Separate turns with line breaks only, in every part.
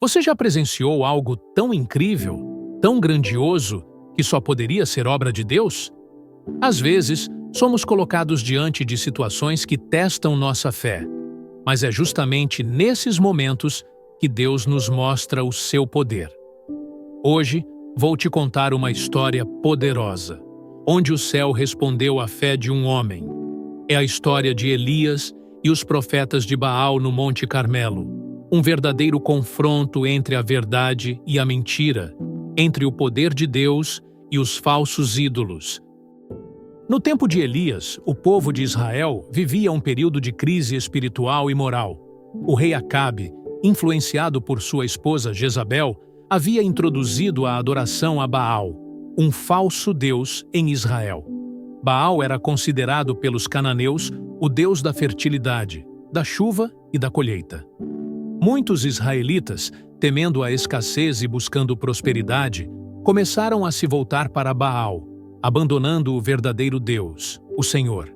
Você já presenciou algo tão incrível, tão grandioso, que só poderia ser obra de Deus? Às vezes, somos colocados diante de situações que testam nossa fé, mas é justamente nesses momentos que Deus nos mostra o seu poder. Hoje, vou te contar uma história poderosa, onde o céu respondeu à fé de um homem. É a história de Elias e os profetas de Baal no Monte Carmelo, um verdadeiro confronto entre a verdade e a mentira, entre o poder de Deus e os falsos ídolos. No tempo de Elias, o povo de Israel vivia um período de crise espiritual e moral. O rei Acabe, influenciado por sua esposa Jezabel, havia introduzido a adoração a Baal, um falso deus em Israel. Baal era considerado pelos cananeus o deus da fertilidade, da chuva e da colheita. Muitos israelitas, temendo a escassez e buscando prosperidade, começaram a se voltar para Baal, abandonando o verdadeiro Deus, o Senhor.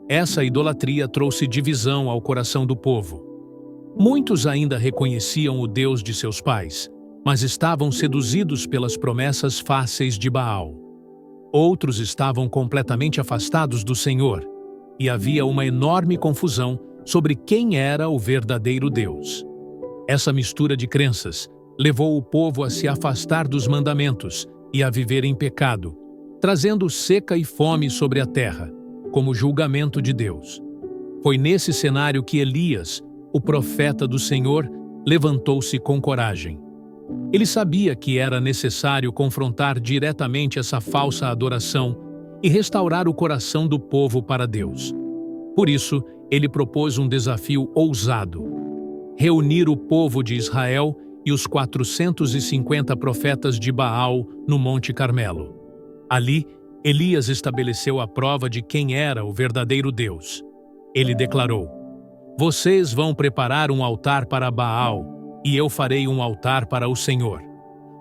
Essa idolatria trouxe divisão ao coração do povo. Muitos ainda reconheciam o Deus de seus pais, mas estavam seduzidos pelas promessas fáceis de Baal. Outros estavam completamente afastados do Senhor, e havia uma enorme confusão sobre quem era o verdadeiro Deus. Essa mistura de crenças levou o povo a se afastar dos mandamentos e a viver em pecado, trazendo seca e fome sobre a terra, como julgamento de Deus. Foi nesse cenário que Elias, o profeta do Senhor, levantou-se com coragem. Ele sabia que era necessário confrontar diretamente essa falsa adoração e restaurar o coração do povo para Deus. Por isso, ele propôs um desafio ousado: reunir o povo de Israel e os 450 profetas de Baal no Monte Carmelo. Ali, Elias estabeleceu a prova de quem era o verdadeiro Deus. Ele declarou: "Vocês vão preparar um altar para Baal, e eu farei um altar para o Senhor.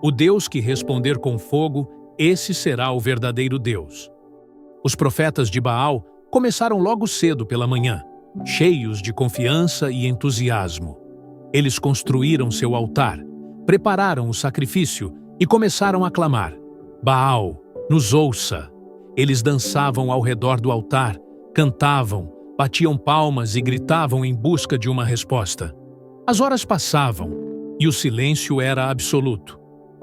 O Deus que responder com fogo, esse será o verdadeiro Deus." Os profetas de Baal começaram logo cedo pela manhã, cheios de confiança e entusiasmo. Eles construíram seu altar, prepararam o sacrifício e começaram a clamar: "Baal, nos ouça!" Eles dançavam ao redor do altar, cantavam, batiam palmas e gritavam em busca de uma resposta. As horas passavam e o silêncio era absoluto.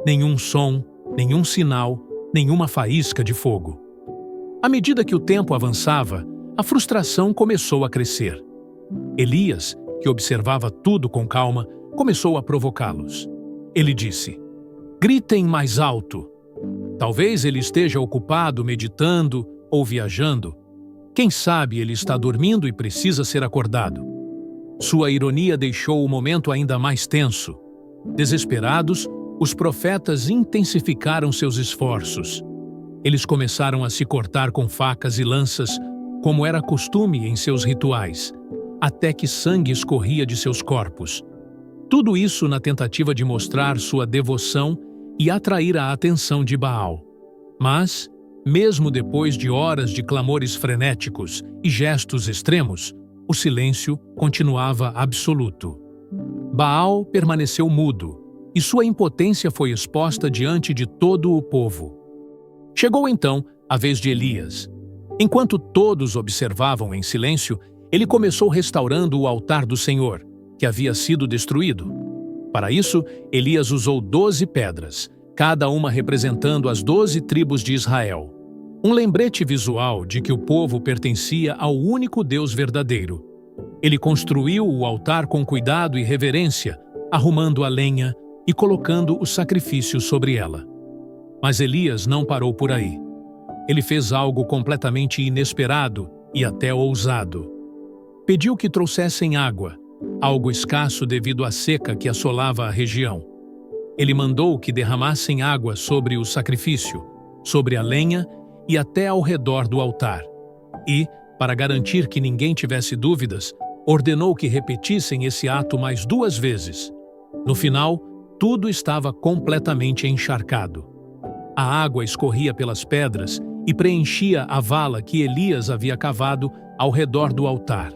Nenhum som, nenhum sinal, nenhuma faísca de fogo. À medida que o tempo avançava, a frustração começou a crescer. Elias, que observava tudo com calma, começou a provocá-los. Ele disse: "Gritem mais alto." Talvez ele esteja ocupado meditando ou viajando. Quem sabe ele está dormindo e precisa ser acordado. Sua ironia deixou o momento ainda mais tenso. Desesperados, os profetas intensificaram seus esforços. Eles começaram a se cortar com facas e lanças, como era costume em seus rituais, até que sangue escorria de seus corpos. Tudo isso na tentativa de mostrar sua devoção e atrair a atenção de Baal. Mas, mesmo depois de horas de clamores frenéticos e gestos extremos, o silêncio continuava absoluto. Baal permaneceu mudo, e sua impotência foi exposta diante de todo o povo. Chegou então a vez de Elias. Enquanto todos observavam em silêncio, ele começou restaurando o altar do Senhor, que havia sido destruído. Para isso, Elias usou 12 pedras, cada uma representando as 12 tribos de Israel. Um lembrete visual de que o povo pertencia ao único Deus verdadeiro. Ele construiu o altar com cuidado e reverência, arrumando a lenha e colocando o sacrifício sobre ela. Mas Elias não parou por aí. Ele fez algo completamente inesperado e até ousado. Pediu que trouxessem água, algo escasso devido à seca que assolava a região. Ele mandou que derramassem água sobre o sacrifício, sobre a lenha e até ao redor do altar. E, para garantir que ninguém tivesse dúvidas, ordenou que repetissem esse ato mais 2 vezes. No final, tudo estava completamente encharcado. A água escorria pelas pedras e preenchia a vala que Elias havia cavado ao redor do altar.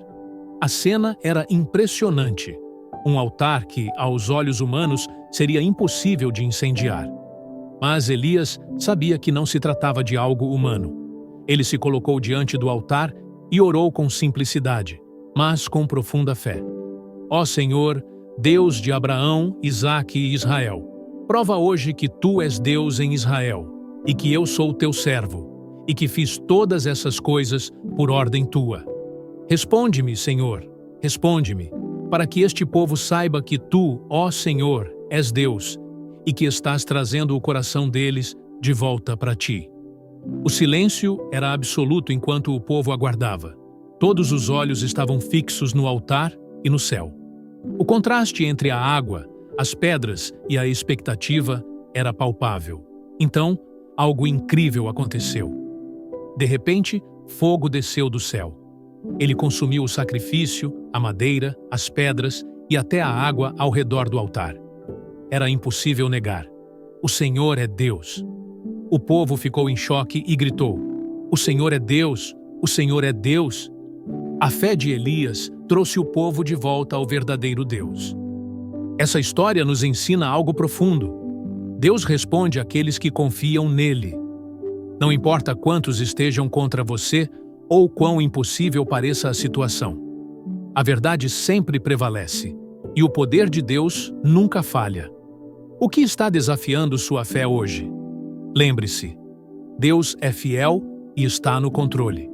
A cena era impressionante. um altar que, aos olhos humanos, seria impossível de incendiar. Mas Elias sabia que não se tratava de algo humano. Ele se colocou diante do altar e orou com simplicidade, mas com profunda fé. Ó Senhor, Deus de Abraão, Isaque e Israel, prova hoje que Tu és Deus em Israel, e que eu sou Teu servo, e que fiz todas essas coisas por ordem Tua. Responde-me, Senhor, responde-me, para que este povo saiba que Tu, ó Senhor, és Deus, e que estás trazendo o coração deles de volta para Ti. O silêncio era absoluto enquanto o povo aguardava. Todos os olhos estavam fixos no altar e no céu. O contraste entre a água, as pedras e a expectativa era palpável. Então, algo incrível aconteceu. De repente, fogo desceu do céu. Ele consumiu o sacrifício, a madeira, as pedras e até a água ao redor do altar. Era impossível negar. O Senhor é Deus. O povo ficou em choque e gritou: O Senhor é Deus! O Senhor é Deus! A fé de Elias trouxe o povo de volta ao verdadeiro Deus. Essa história nos ensina algo profundo. Deus responde àqueles que confiam nele. Não importa quantos estejam contra você ou quão impossível pareça a situação. A verdade sempre prevalece, e o poder de Deus nunca falha. O que está desafiando sua fé hoje? Lembre-se, Deus é fiel e está no controle.